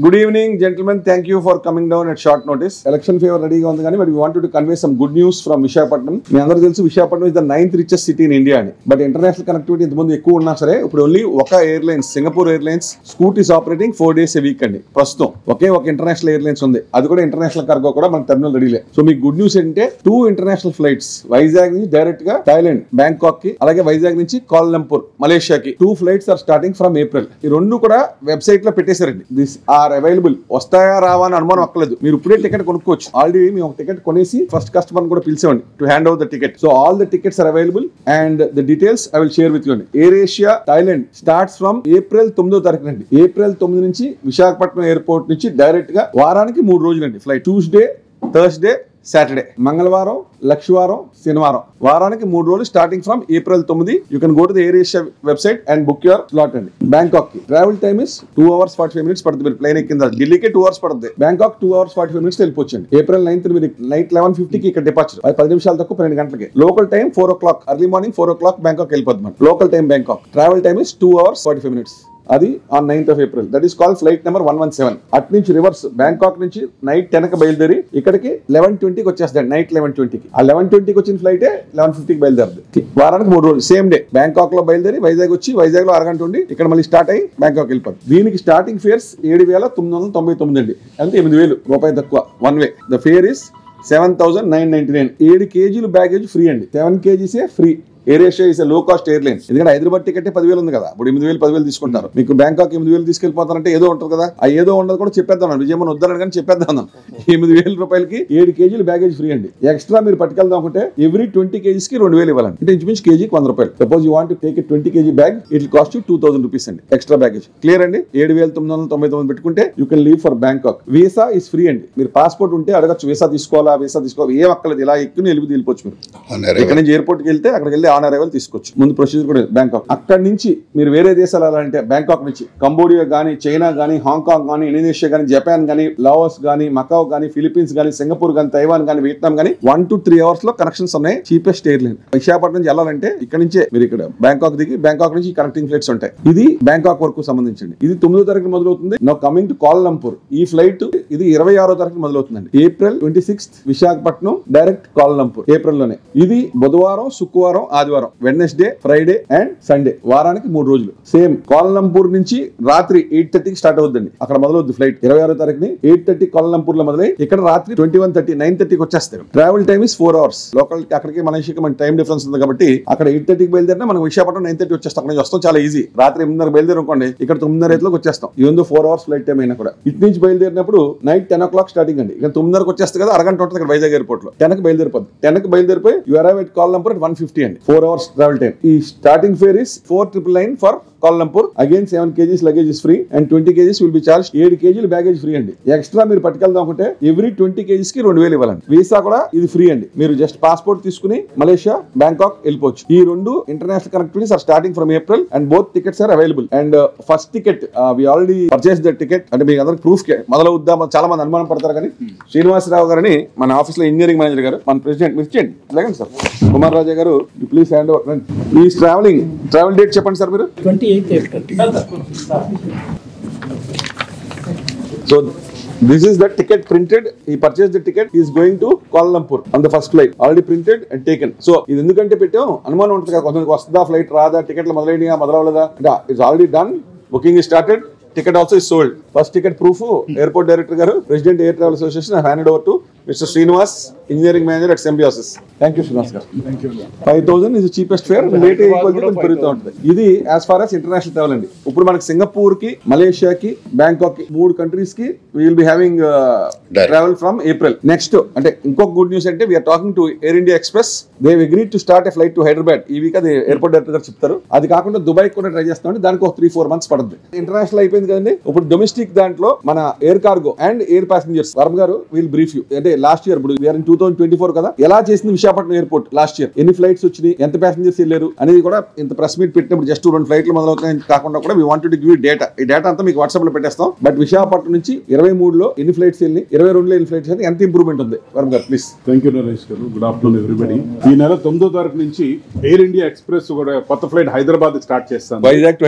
Good evening, gentlemen. Thank you for coming down at short notice. Election favor ready ga undi gaani, but we wanted to convey some good news from Visakhapatnam. Me andaru telusu Visakhapatnam is the 9th richest city in India ani. But international connectivity inta mundu ekku unna sare ippudu only oka airlines, Singapore Airlines Scoot is operating 4 days a week andi. Prastham oka international airlines undi. Adi kuda international cargo kuda మన terminal ready le. So meek good news ente 2 international flights Vizag nunchi direct ga Thailand Bangkok ki alage Vizag nunchi Kuala Lumpur Malaysia ki 2 flights are starting from April. Ee rendu kuda website lo పెట్టేశారండి. This are available. వస్తాయా రావా అని అనుమానం అక్కర్లేదు. మీరు ఇప్పుడే ticket కొనుక్కోవచ్చు. Already మేము ఒక టికెట్ కొనేసి ఫస్ట్ కస్టమర్ కూడా పిలిచామండి to hand over the ticket. So all the tickets are available and the details I will share with you. AirAsia Thailand starts from April 9వ తారీఖు అండి. ఏప్రిల్ 9 నుంచి విశాఖపట్నం ఎయిర్పోర్ట్ నుంచి డైరెక్ట్ గా వారానికి 3 రోజులండి ఫ్లైట్. ట్యూస్డే, థర్స్డే, సాటర్డే, మంగళవారం, లక్షవారం, శనివారం, వారానికి 3 రోజులు starting from April 9. You can go to the air Asia website and book your slot అండి. బ్యాంకాక్ కి travel time is 2 hours 45 minutes పడుతుంది. మీరు ప్లేన్ ఎక్కిందా ఢిల్లీకి 2 hours పడుతుంది. బ్యాంకాక్ 2 hours 45 minutes వెళ్ళిపోవచ్చండి. ఏప్రిల్ 9th మీరు నైట్ 11:50 కి ఇక్కడ డిపార్చర్. 10 నిమిషాలు తక్కువ 12 గంటలకి. Local time 4 o'clock, early morning 4 o'clock Bangkok వెళ్ళిపోతుంది. Local time Bangkok. Travel time is 2 hours 45 minutes. అది on 9th of April. That is called flight number 117. అటు నుంచి రివర్స్ బ్యాంకాక్ నుంచి నైట్ 10 కి బయలుదేరి ఇక్కడికి 11:20 కి వచ్చేస్తాడు. నైట్ 11:20 కి. ఆ 11:20 కి వచ్చిన ఫ్లైటే 11:50 కి బయలుదేరుతుంది. వారానికి 3 రోజులు సేమ్ డే బ్యాంకాక్ లో బయలుదేరి వైజాగ్ వచ్చి వైజాగ్ లో అరగంట ఉండి ఇక్కడ మళ్ళీ స్టార్ట్ అయ్యి బ్యాంకాక్ వెళ్ళిపోతుంది. దీనికి స్టార్టింగ్ ఫేర్స్ 7,999 అండి. అంటే 8,000 రూపాయలు తక్కువ one way. The fair is 7,999. 7 kg baggage free అండి. 7 kgs free. Air Asia is low cost airline. ఎందుకంటే హైదరాబాద్ టికెట్ 10,000 ఉంది కదా. ఇప్పుడు 8,000 10,000 తీసుకుంటారు. మీకు బ్యాంకాక్ 8,000 తీసుకెళ్ళిపోతారంటే ఏదో ఉంటుంది కదా. ఆ ఏదో ఉండదు కూడా చెప్పేద్దాం. విజయమని వద్దారని కానీ చెప్పేద్దాం. 8,000 రూపాయలకి 7 kg బ్యాగేజ్ ఫ్రీ అండి. ఎక్స్ట్రా మీరు పట్టుకెళ్దాం అనుకుంటే ఎవ్రీ 20 kgs కి 2,000 ఇవ్వాలండి. అంటే ఇంచుమించు కేజీకి 100 రూపాయలు. Suppose you want to take 20 kg bag, it will cost you 2,000 rupees అండి ఎక్స్ట్రా బ్యాగేజ్. క్లియర్ అండి. 7,999 పెట్టుకుంటే you can leave for Bangkok. Visa is free అండి. మీరు పాస్పోర్ట్ ఉంటే అడగచ్చు వీసా తీసుకోవాలా ఏం అక్కర్లేదు. ఇలా ఎక్కువ వెళ్ళిపోవచ్చు. మీరు ఇక్కడ నుంచి ఎయిర్పోర్ట్ కి వెళ్తే అక్కడికి వెళ్ళి ఆన్ అరైవల్ తీసుకోవచ్చు. ముందు ప్రొసీజర్ కూడా బ్యాంకాక్. అక్కడి నుంచి మీరు వేరే దేశాలు వెళ్ళాలంటే బ్యాంకాక్ నుంచి కంబోడియా గానీ, చైనా గానీ, హాంకాంగ్ గానీ, ఇండోనేషియా గానీ, జపాన్ గానీ, లావోస్ గానీ, మకావ్ గానీ, ఫిలిప్పీన్స్ గానీ, సింగపూర్ గానీ, తైవాన్ గానీ, వియత్నాం గానీ 1 to 3 hours లో కనెక్షన్స్ ఉన్నాయి. Cheapest airline. విశాఖపట్నం నుంచి వెళ్ళాలంటే ఇక్కడ నుంచే మీరు ఇక్కడ బ్యాంకాక్ దిగి బ్యాంకాక్ నుంచి కనెక్టింగ్ ఫ్లైట్స్ ఉంటాయి. ఇది బ్యాంకాక్ వరకు సంబంధించండి. ఇది 9వ తారీఖు మొదలవుతుంది. Now coming to Kuala Lumpur. ఈ ఫ్లైట్ ఇది 26వ తారీఖు మొదలవుతుందండి. April 26 Visakhapatnam direct Kuala Lumpur. April లోనే. ఇది బుధవారం, శుక్రవారం, ఆదివారం, వెడ్నెస్డే, ఫ్రైడే అండ్ సండే. వారానికి 3 రోజులు. సేమ్ కుఆలా లంపూర్ నుంచి రాత్రి 8:30కి స్టార్ట్ అవుతుంది. అక్కడ మొదలవుద్ది ఫ్లైట్. 26వ తారీఖుని 8:30 కుఆలా లంపూర్ లో మొదలై ఇక్కడ రాత్రి 21:30 9:30కి వచ్చేస్తారు. Travel time is 4 hours. Local అక్కడికి మలేషియాకి మన టైం డిఫరెన్స్ ఉంది కాబట్టి అక్కడ 8:30కి బయలుదేరినా మనం విశాఖపట్నం 9:30 వచ్చేస్తాం. అక్కడ నుంచి వస్తాం చాలా ఈజీ. రాత్రి 8:30 బయలుదేరి అనుకోండి ఇక్కడ 9:30 వచ్చేస్తాం. ఈవెన్ 4 hours ఫ్లైట్ టైం అయినా కూడా. ఇటు నుంచి బయలుదేరినప్పుడు నైట్ 10 o'clock స్టార్టింగ్ అండి. ఇక 9:30కి వచ్చేస్తుంది కదా. అరగంట ఉంటుంది ఇక్కడ వైజాగ్ ఎయిర్పోర్ట్ లో. 10కి బయలుదేరిపోద్ది. 10కి బయలుదేరిపోయి యు అరైవ్ ఎట్ కుఆలా లంపూర్ at 1:50 అండి. 4 hours ట్రావెల్ టైం. ఈ starting fare is 4,999 for Kuala Lumpur. Again 7 kgs luggage is free and 20 kgs will be charged. 7 kg baggage free అండి. ఎక్స్ట్రా మీరు పట్టుకెళ్దాం అనుకుంటే ఎవ్రీ 20 kgs కి 2,000 ఇవ్వాలండి. వీసా కూడా ఇది ఫ్రీ అండి. మీరు జస్ట్ పాస్పోర్ట్ తీసుకుని మలేషియా, బ్యాంకాక్ వెళ్ళిపోవచ్చు. ఈ 2 international connectivities are starting from April and both tickets are available. And first ticket we already purchase the ticket. అంటే మీకు అందరికి ప్రూఫ్ మొదలవుద్దా చాలా మంది అనుమానం పడతారు. కానీ శ్రీనివాసరావు గారిని మన ఆఫీస్ లో ఇంజనీరింగ్ మేనేజర్ గారు, మన ప్రెసిడెంట్ మిస్టెంట్ లేకండి సార్ కుమార్ రాజా గారు, ప్లీజ్ హ్యాండ్ ఓవర్. ఈ ట్రావెల్ డేట్ చెప్పండి సార్ మీరు. 28th April. So this is the ticket printed. He purchased the ticket. He is going to Kuala Lumpur on the first flight. Already printed and taken. So ఇది ఎందుకంటే పెట్టాం అనుమానం ఉంటుంది కదా. కొంతమందికి వస్తుందా ఫ్లైట్ రాదా, టికెట్లు మొదలవలేదా. It's already done. Booking is started. Ticket also is sold. First ticket proof airport director garu, president air travel association, I handed over to Mr. Srinivas, engineering manager at Symbiosis. Thank you Srinivas garu. Thank you. 5,000 is the cheapest fare. Rate equal to పెరుగుతూ ఉంటుంది. ఇది as far as international travel అండి. ఇప్పుడు మనకి Singapore కి, Malaysia కి, Bangkok కి 3 countries కి we will be having travel from April. Next అంటే ఇంకొక గుడ్ న్యూస్ అంటే we are talking to Air India Express. They have agreed to start a flight to Hyderabad. ఈ వీక్ అది airport director గారు చెప్తారు. అది కాకుండా దుబాయ్ కూడా ట్రై చేస్తామండి. దానికి ఒక 3-4 months పడుతుంది. ఇంటర్నేషనల్ అయిపోయింది కదండి. ఇప్పుడు డొమెస్టిక్ దాంట్లో మన air cargo and air passengers Varma గారు విల్ బ్రీఫ్ యూ. అంటే లాస్ట్ ఇయర్ ఇప్పుడు వీఆర్ ఇన్ 2024 కదా, ఎలా చేసింది విశాఖపట్నం ఎయిర్పోర్ట్ లాస్ట్ ఇయర్, ఎన్ని ఫ్లైట్స్ వచ్చినాయి, ఎంత ప్యాసింజర్స్ వెళ్ళారు అనేది కూడా ఇంత ప్రెస్ మీట్ పెట్టినప్పుడు జస్ట్ 2 ఫ్లైట్లు మొదలవుతాయని కాకుండా కూడా we wanted to give data. ఈ డేటా అంతా మీకు వాట్సాప్ లో పెట్టేస్తాం. బట్ విశాఖపట్నం నుంచి 23లో ఎన్ని ఫ్లైట్స్ వెళ్ళి, 22లో ఎన్ని ఫ్లైట్స్ వెళ్ళి, ఎంత ఇంప్రూవ్మెంట్ ఉంది వరుణ్ గారు ప్లీజ్. థ్యాంక్ యూ నరేష్ గారు. Good afternoon everybody. ఈ నెల 9వ తారీఖు నుంచి ఎయిర్ ఇండియా ఎక్స్ప్రెస్ కూడా కొత్త ఫ్లైట్ హైదరాబాద్ స్టార్ట్ చేస్తాను. వైజాగ్ టు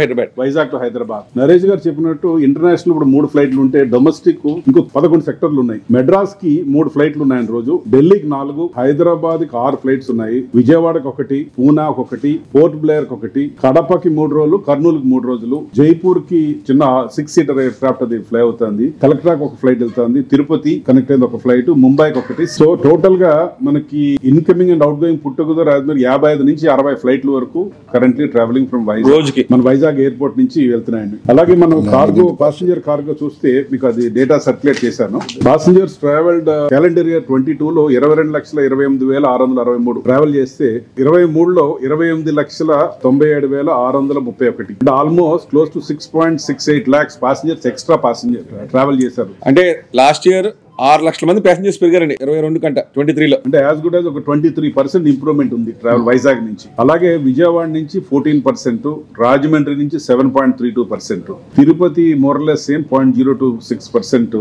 హైదరాబాద్. నరేష్ గారు చెప్పినట్టు ఇంటర్నేషనల్ ఇప్పుడు 3 ఫ్లైట్లు ఉంటే డొమెస్టిక్ ఇంకో 11 సెక్టర్లు ఉన్నాయి. మెడ్రాస్ కి 3 ఫ్లైట్లు ఉన్నాయని రోజు, ఢిల్లీకి 4, హైదరాబాద్ కి 6 ఫ్లైట్స్ ఉన్నాయి, విజయవాడకి 1, పూనాకి 1, పోర్ట్ బ్లేర్ కి 1, కడపకి 3 రోజులు, కర్నూలుకి 3 రోజులు, జైపూర్ కి చిన్న 6 సీటర్ ఎయిర్ క్రాఫ్ట్ అది ఫ్లై అవుతుంది, కలెక్టరాకి 1 ఫ్లైట్ వెళ్తుంది, తిరుపతి కనెక్ట్ అయింది 1 ఫ్లైట్, ముంబైకి 1. సో టోటల్ గా మనకి ఇన్కమింగ్ అండ్ అవుట్ గోయింగ్ పుట్టుకుదో రాజమండ్రి 55 నుంచి 60 ఫ్లైట్ల వరకు కరెంట్లీ ట్రావెలింగ్ ఫ్రమ్ వైజాగ్ మన వైజాగ్ ఎయిర్పోర్ట్ నుంచి వెళ్తున్నాయండి. అలాగే మనం కార్గో పాసింజర్ కార్గో చూస్తే మీకు అది డేటా సర్క్యులేట్ చేశాను. పాసింజర్స్ ట్రావెల్డ్ క్యాలెండర్ ఇయర్ 22లో 22,28,663 ట్రావెల్ చేస్తే 23లో 28,97,631 అంటే almost close to 6.68 lakhs passengers extra passenger travel చేశారు. అంటే లాస్ట్ ఇయర్ 6 లక్షల మంది ప్యాసింజర్స్ పెరిగారండి 22 కంటే 23లో. అంటే యాజ్ గుడ్ యాజ్ ఒక 23% ఇంప్రూవ్మెంట్ ఉంది ట్రావెల్ వైజాగ్ నుంచి. అలాగే విజయవాడ నుంచి 14%, రాజమండ్రి నుంచి 7.32%, తిరుపతి మోర్లెస్ సేమ్ 0.026%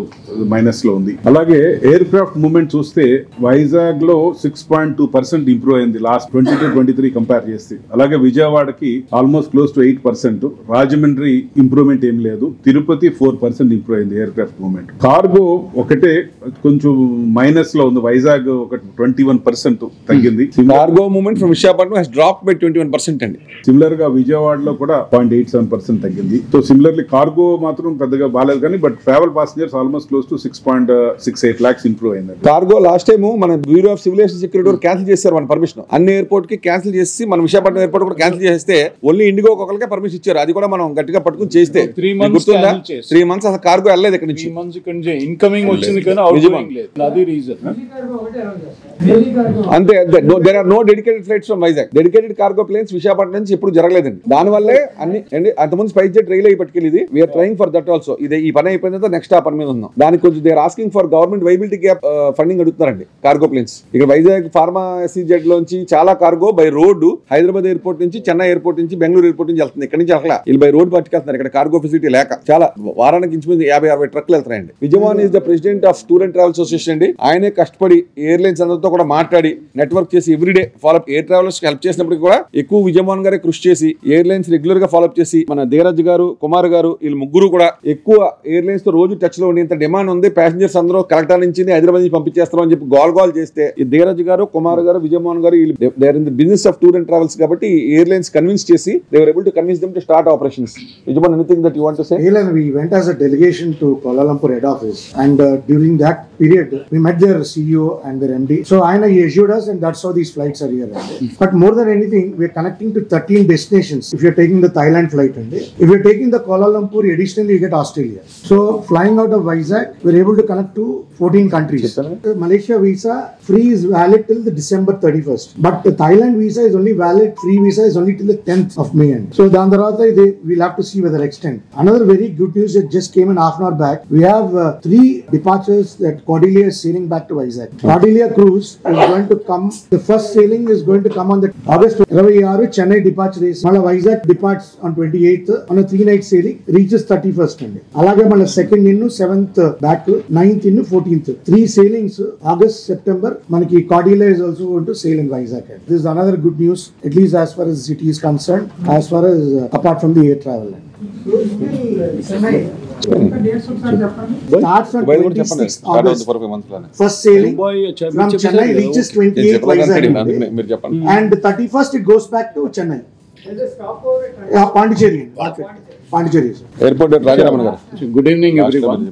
మైనస్ లో ఉంది. అలాగే ఎయిర్ క్రాఫ్ట్ మూవ్మెంట్ చూస్తే వైజాగ్ లో 6.2% ఇంప్రూవ్ అయింది లాస్ట్ 22-23 కంపేర్ చేస్తే. అలాగే విజయవాడకి almost close to 8%, Rajahmundry improvement ఏం లేదు, తిరుపతి 4% ఇంప్రూవ్ అయింది ఎయిర్ క్రాఫ్ట్ మూవ్మెంట్. కార్గో ఒకటే కొంచెం మైనస్ లో ఉంది, వైజాగ్ ఒక 21% తగ్గింది. Cargo movement from Visakhapatnam has dropped by 21% అండి. సిమిలర్ గా విజయవాడలో కూడా 0.87% తగ్గింది. సో సిమిలర్లీ కార్గో మాత్రం పెద్దగా బాగాలేదు కానీ but travel passengers almost close to 6.68 lakhs improve అయింది. కార్గో లాస్ట్ టైం మన bureau of civil aviation security cancel చేశారు మన పర్మిషన్. అన్ని ఎయిర్పోర్ట్ కి క్యాన్సిల్ చేసి మన విశాఖపట్నం ఎయిర్పోర్ట్ కూడా క్యాన్సిల్ చేస్తే ఓన్లీ ఇండిగో ఒకరికే పర్మిషన్ ఇచ్చారు. అది కూడా మనం గట్టిగా పట్టుకుని చేస్తే 3 months అసలు కార్గో వెళ్ళలేదు ఇక్కడ నుంచి. ఇన్కమింగ్ వచ్చింది కానీ అది రీజన్ అంతే. There are no dedicated flights from Vizag. Dedicated cargo planes Visakhapatnam నుంచి ఎప్పుడు జరగలేదండి. దానివల్లే అన్ని అంతకుముందు స్పైస్ జెట్ రైలు అయి పట్టుకెళ్ళి we're trying for that also. ఇది ఈ పని అయిపోయిన తర్వాత నెక్స్ట్ ఆ పని మీద ఉన్నాం. దానికి కొంచెం they are asking for government viability gap funding అడుగుతున్నారండి కార్గో ప్లేన్స్. ఇక్కడ వైజాగ్ ఫార్మా SEZ లోంచి చాలా cargo by road Hyderabad airport నుంచి, చెన్నై ఎయిర్పోర్ట్ నుంచి, బెంగళూరు ఎయిర్పోర్ట్ నుంచి వెళ్తుంది. ఇక్కడ నుంచి అసలు వీళ్ళు బై రోడ్ పట్టుకెళ్తున్నారు. ఇక్కడ కార్గో ఫెసిలిటీ లేక చాలా వారానికి ఇంచుమించు 50-60 ట్రక్లు వెళ్తున్నాయండి. Vijayavan is the president of tour and travel association అండి. ఆయనే కష్టపడి ఎయిర్లైన్స్ అందరితో కూడా మాట్లాడి నెట్వర్క్ చేసి everyday follow up air travellers help చేసినప్పటికీ కూడా ఎక్కువ విజయవాన్ గారే కృషి చేసి ఎయిర్లైన్స్ రెగ్యులర్ గా ఫాలోఅప్ చేసి మన ధీరజ్ గారు, కుమార్ గారు వీళ్ళు ముగ్గురు కూడా ఎక్కువ ఎయిర్లైన్స్ తో రోజు టచ్ లో ఉండేంత డిమాండ్ ఉంది. ప్యాసింజర్స్ అందరూ కలెక్టర్ నుంచి హైదరాబాద్ నుంచి పంపించేస్తాం అని చెప్పి గోల్ చేస్తే ఈ ధీరజ్ గారు, Kumar garu, Vijayavan garu they are in the business of tour and travels కాబట్టి ఎయిర్లైన్స్ కన్విన్స్ చేసి they were able to convince them to start operations. Vijayavan anything that you want to say? We went as a delegation to Kuala Lumpur head office and during that period we met their CEO and their MD. So he assured us and that's how these flights are here. But more than anything we are connecting to 13 destinations. If you are taking the Thailand flight and if you are taking the Kuala Lumpur, additionally you get Australia. So flying out of Vizag we are able to connect to 14 countries. Malaysia visa free is valid till the December 31st. But the Thailand visa is only valid, free visa is only till the 10th of May. So dan tarvata we'll have to see whether extend. Another very good news that just came in half an hour back. We have 3 departures that Cordelia is sailing back to Vizag. Cordelia cruise is going to come. The first sailing is going to come on the August 26 Chennai departure race. Mala Vizag departs on 28th on a 3-night sailing, reaches 31st andi. Alage mala 2nd innu 7th back, 9th innu 14th. 3 sailings August September manaki Cordelia is also going to sail in Vizag. This is another good news, at least as far as the city is concerned, as far as apart from the air travel. Starts on 26th August. First sailing from Chennai reaches 28th Vizag and 31st it goes back to Chennai. Pondicherry. Airport Rajaraman garu. Good evening everyone.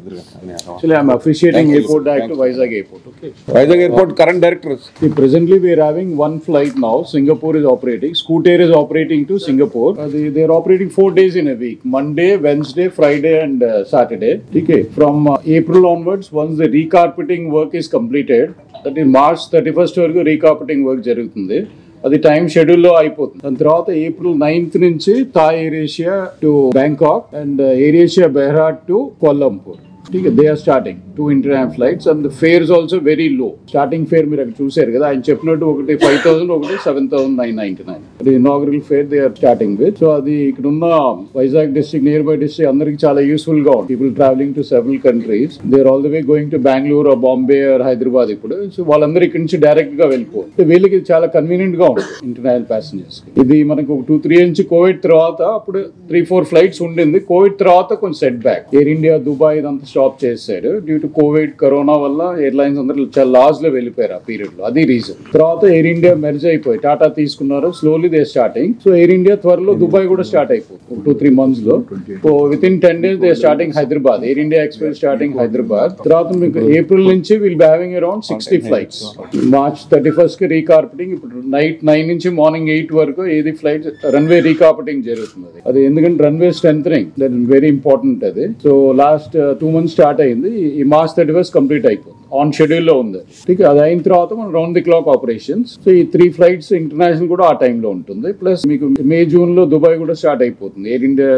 Actually I am appreciating Airport Director Vizag Airport. Okay. Vizag Airport current directors. Presently we are having 1 flight now. Singapore is operating. Scoot Air is operating to Singapore. They are operating 4 days in a week. Monday, Wednesday, Friday and Saturday. Okay. From April onwards, once the recarpeting work is completed, that is March 31st వరకు recarpeting work జరుగుతుంది. అది time schedule లో అయిపోతుంది. దాని తర్వాత April 9th నుంచి Thai air Asia to Bangkok and AirAsia Berhad to Kuala Lumpur. They are starting. 2 international flights, and the fare is also very low. Starting fare మీరు అక్కడ చూసారు కదా, ఆయన చెప్పినట్టు ఒకటి 5,000, ఒకటి 7,999. అది inaugural fare they are starting with. So అది ఇక్కడ ఉన్న Vizag district, near by district అందరికి చాలా యూస్ఫుల్ గా ఉంది. People travelling to several countries, they are all the way going to Bengaluru or Bombay or Hyderabad. ఇప్పుడు సో వాళ్ళందరూ ఇక్కడ నుంచి డైరెక్ట్ గా వెళ్ళిపోవచ్చు. వీళ్ళకి చాలా కన్వీనియంట్ గా ఉంటుంది ఇంటర్నేషనల్ ప్యాసింజర్స్. ఇది మనకు ఒక 2-3 నుంచి కోవిడ్ తర్వాత అప్పుడు 3-4 ఫ్లైట్స్ ఉండింది. కోవిడ్ తర్వాత కొంచెం set back. Air India Dubai ఇదంతా స్టాప్ చేశారు డ్యూ టు కోవిడ్, కరోనా వల్ల ఎయిర్లైన్స్ అందరూ చాలా లాస్ లో వెళ్ళిపోయారు ఆ పీరియడ్ లో. అది రీజన్. తర్వాత ఎయిర్ ఇండియా మెర్జ్ అయిపోయి టాటా తీసుకున్నారు. Slowly they starting. So air India త్వరలో దుబాయ్ కూడా స్టార్ట్ అయిపోతుంది 2-3 months లో. So with in 10 days they starting Hyderabad. Air India express starting Hyderabad. తర్వాత మీకు ఏప్రిల్ నుంచి will be having around 60 flights. March 31st కి రీకార్పెటింగ్. ఇప్పుడు నైట్ 9 నుంచి మార్నింగ్ 8 వరకు ఏది ఫ్లైట్ రన్వే రీకార్పెటింగ్ జరుగుతుంది. అది ఎందుకంటే runway strengthening that is very important. అది సో లాస్ట్ 2 months స్టార్ట్ అయింది. ఈ మార్చ్ 31st కంప్లీట్ అయిపోతుంది. ఆన్ షెడ్యూల్ లో ఉంది. అది అయిన తర్వాత మనం round the clock operations. So ఈ 3 ఫ్లైట్స్ ఇంటర్నేషనల్ కూడా ఆ టైమ్ లో ఉంటుంది. ప్లస్ మీకు మే జూన్ లో దుబాయ్ కూడా స్టార్ట్ అయిపోతుంది. ఎయిర్ ఇండియా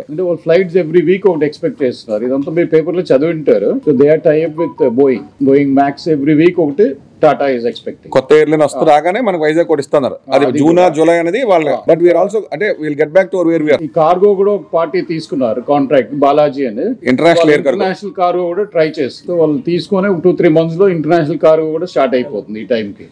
అంటే వాళ్ళు ఫ్లైట్స్ ఎవ్రీ వీక్ ఒకటి ఎక్స్పెక్ట్ చేస్తున్నారు. ఇదంతా మీరు పేపర్ లో చదివింటారు. So they are tie up with Boeing Max every week ఒకటి టాటా ఇస్ ఎక్స్పెక్టింగ్. కొత్త ఎయిర్లైన్ వస్తూ రాగానే మనకు వైజాగ్ కూడా ఇస్తున్నారు. అది జూన్ జూలై అనేది వాళ్ళ. బట్ వీఆర్ ఆల్సో అంటే will get back to where we're. ఈ కార్గో కూడా ఒక పార్టీ తీసుకున్నారు కాంట్రాక్ట్, బాలాజీ అని. ఇంటర్నేషనల్ కార్గో కూడా ట్రై చేస్తారు. వాళ్ళు తీసుకొని 2-3 months లో ఇంటర్నేషనల్ కార్గో కూడా స్టార్ట్ అయిపోతుంది ఈ టైం కి.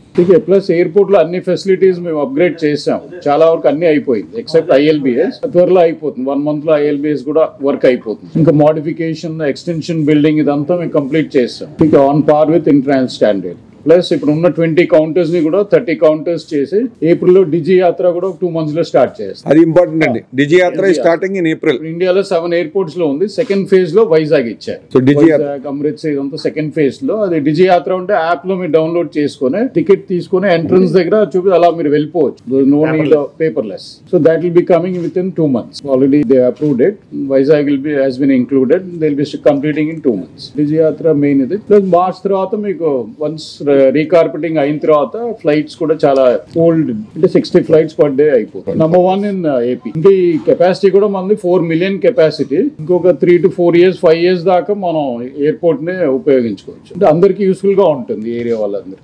ప్లస్ ఎయిర్పోర్ట్ లో అన్ని ఫెసిలిటీస్ మేము అప్గ్రేడ్ చేసాం. చాలా వరకు అన్ని అయిపోయింది ఎక్సెప్ట్ ILBS. త్వరలో అయిపోతుంది. 1 month లో ILBS కూడా వర్క్ అయిపోతుంది. ఇంకా మోడిఫికేషన్, ఎక్స్టెన్షన్, బిల్డింగ్ ఇదంతా మేము కంప్లీట్ చేసాం. ఇంకా on par with international standard. Plus ఇప్పుడు ఉన్న 20 counters ని కూడా 30 counters చేసి ఏప్రిల్ లో డిజి యాత్ర కూడా 2 months లో స్టార్ట్ చేస్తాం. అది ఇంపార్టెంట్ అండి. డిజి యాత్ర స్టార్టింగ్ ఇన్ ఏప్రిల్. ఇండియాలో 7 airports లో ఉంది. సెకండ్ ఫేజ్ లో వైజాగ్ ఇచ్చారు. వైజాగ్, అమృత్సర్ ఇదంతా సెకండ్ ఫేజ్ లో. అది డిజి యాత్ర ఉంటే యాప్ లో మీరు డౌన్లోడ్ చేసుకుని టికెట్ తీసుకుని ఎంట్రన్స్ దగ్గర చూపి అలా మీరు వెళ్ళిపోవచ్చు. No need paperless. So that will be coming with in 2 months. Already they approved it. Vizag will be has been included. They will be completing in 2 months. Digi Yatra main ఇది. ప్లస్ మార్చ్ తర్వాత మీకు once రీకార్పెటింగ్ అయిన తర్వాత ఫ్లైట్స్ కూడా చాలా old అంటే 60 flights per day అయిపోతాయి. Number 1 in AP. ఇంకా ఈ కెపాసిటీ కూడా మనది 4 million కెపాసిటీ. ఇంకొక 3 to 4 years 5 years దాకా మనం ఎయిర్పోర్ట్ ని ఉపయోగించుకోవచ్చు. అంటే అందరికి యూస్ఫుల్ గా ఉంటుంది ఏరియా వాళ్ళందరికీ.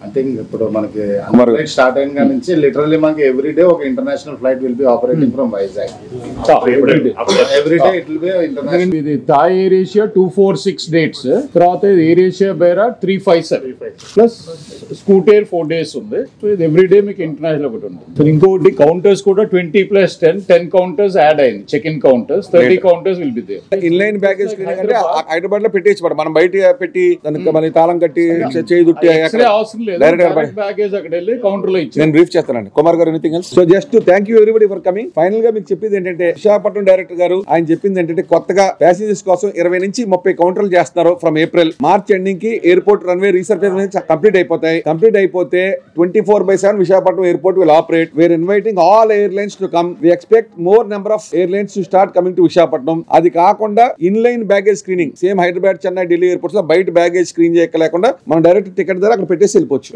ఐ థింక్ ఇప్పుడు మనకి స్టార్ట్ అయిన నుంచి లిటరల్లీ మనకి ఎవ్రీ డే ఒక international flight will be operating from Vizag. Every day it will be international. ఇది థాయ్ ఎయిర్ ఏషియా 246 dates. తర్వాత ఇది ఎయిర్ ఏషియా బేరా 357 ప్లస్ స్కూట్ ఎయిర్ 4 days ఉంది. సో ఇది ఎవ్రీ డే మీకు ఇంటర్నేషనల్ ఒకటి ఉంది. సో ఇంకోటి కౌంటర్స్ కూడా 20+10 counters యాడ్ అయింది. Check in counters 30 counters will be there. Inline baggage cleaning అంటే హైదరాబాద్ లో పెట్టేసి మనం బయట పెట్టి దానికి మన తాళం కట్టి చేయి దుట్టి అవసరం లేదు. డైరెక్ట్ బ్యాగేజ్ అక్కడ వెళ్ళి కౌంటర్ లో ఇచ్చి నేను బ్రీఫ్ చేస్తానండి. కుమార్ గారు anything else? So just thank you everybody for coming. Final గా మీకు చెప్పింది ఏంటంటే విశాఖపట్నం డైరెక్టర్ గారు ఆయన చెప్పింది ఏంటంటే కొత్తగా ప్యాసింజర్స్ కోసం 20 నుంచి 30 కౌంటర్లు చేస్తున్నారు. ఫ్రమ్ ఏప్రిల్ మార్చ్ ఎండింగ్ కి ఎయిర్పోర్ట్ రన్వే రీసర్ఫేస్ కంప్లీట్ అయిపోతాయి. కంప్లీట్ అయిపోతే 24/7 Visakhapatnam airport will operate. We're inviting all airlines to come. We expect more number of airlines to start coming to Visakhapatnam. అది కాకుండా inline baggage screening same Hyderabad, Chennai, Delhi airports లో బయట baggage screen చేయలేకుండా మనం direct ticket ద్వారా అక్కడ పెట్టేసి వెళ్ళిపోవచ్చు.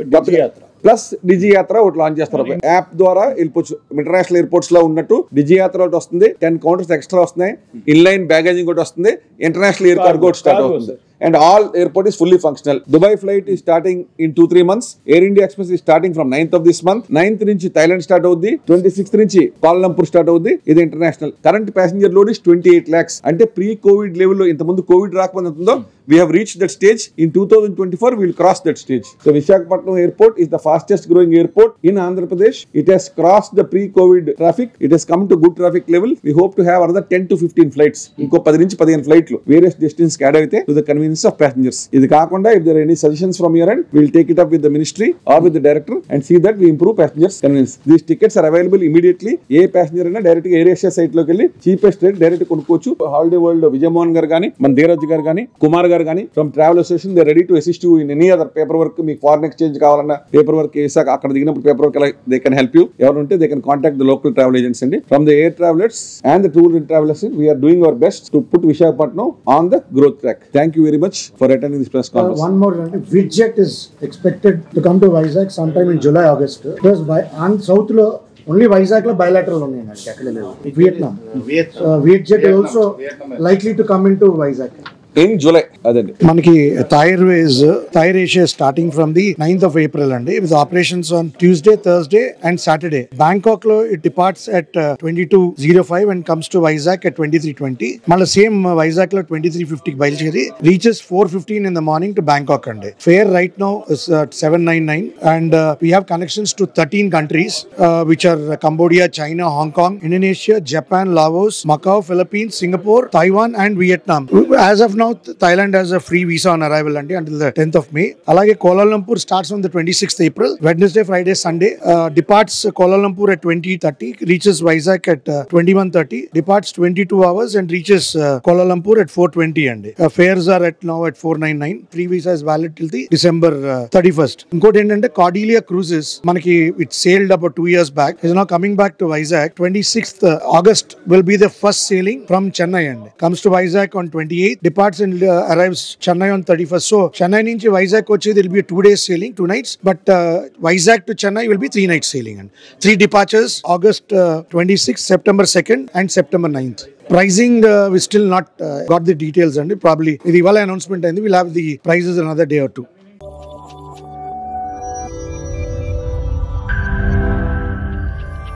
ప్లస్ డిజి యాత్ర ఒకటి లాంచ్ చేస్తారు. యాప్ ద్వారా వెళ్ళిపోవచ్చు. ఇంటర్నేషనల్ ఎయిర్పోర్ట్స్ లో ఉన్నట్టు డిజి యాత్ర ఒకటి వస్తుంది. 10 counters ఎక్స్ట్రా వస్తున్నాయి. ఇన్లైన్ బ్యాగేజింగ్ ఒకటి వస్తుంది. ఇంటర్నేషనల్ ఎయిర్ కార్గో స్టార్ట్ అవుతుంది. And all airport is fully functional. Dubai flight is starting in 2-3 months. Air India Express is starting from 9th of this month. 9th నుంచి Thailand start అవుద్ది. 26th నుంచి Kuala Lumpur start అవుద్ది. ఇది international. Current passenger load is 28 lakhs. అంటే pre Covid level లో ఇంత ముందు Covid రాకపోతే ఉందో we have reached that stage. In 2024 we will cross that stage. So Visakhapatnam airport is the fastest growing airport in Andhra Pradesh. It has crossed the pre-COVID traffic. It has come to good traffic level. We hope to have another 10 to 15 flights. ఇంకో 10 నుంచి 15 ఫ్లైట్లు various destinations add అయితే to the convenience of passengers. ఇది కాకుండా if there are any suggestions from your end, we will take it up with the ministry or with the director and see that we improve passengers convenience. These tickets are available immediately. A passenger అయినా direct గా air Asia site లోకి వెళ్ళి cheapest rate direct కొనుక్కోవచ్చు. Holiday world Vijayamohan గారు కానీ, మన ధీరజ్ గారు కానీ, కుమార్ గారు కానీ from travel association, they are ready to assist you in any other paperwork. మీకు foreign exchange కావాలన్నా paperwork వేసాక అక్కడ దిగినప్పుడు paperwork they can help you. ఎవరు ఉంటే they can contact the local travel agents అండి. From the air travelers and the tour travelers, we are doing our best to put Visakhapatnam on the growth track. Thank you very much for attending this press conference. One more, Wizjet is expected to come to Vizag sometime in July, August. Because by south lo only Vizag లో bilateral ఉన్నాయండి, అక్కడ లేవు. Vietnam VietJet also likely to come in to Vizag in July. అదండి మనకి Thai Air Asia starting from the 9th of April అండి, with operations on Tuesday, Thursday and Saturday. Bangkok లో it departs at 22:05 and comes to Vizag at 23:20. మళ్ళీ same Vizag లో 23:50 కి బయలుదేరి reaches 4:15 in the morning to Bangkok అండి. Fare right now is at 799 and we have connections to 13 countries which are Cambodia, China, Hong Kong, Indonesia, Japan, Laos, Macau, Philippines, Singapore, Taiwan and Vietnam. As of now Thailand has a free visa on arrival until the 10th of May. Alage Kuala Lumpur starts on the 26th April. Wednesday, Friday, Sunday. Departs Kuala Lumpur at 20:30, reaches Vizag at 21:30. Departs 22 hours and reaches Kuala Lumpur at 4:20 and fares are now at 499. Free visa is valid till the December 31st. Inkoti endante Cordelia Cruises manaki it sailed about 2 years back, is now coming back to Vizag. 26th August will be the first sailing from Chennai and comes to Vizag on 28th. Departs and arrives Chennai on 31st. So Chennai nunchi Vizag kochi there will be a 2 days sailing, 2 nights, but Vizag to Chennai will be 3 nights sailing and 3 departures August 26th, September 2nd and September 9th. Pricing we still not got the details and probably ఇది ఇవాళ announcement అయింది. We'll have the prices another day or two.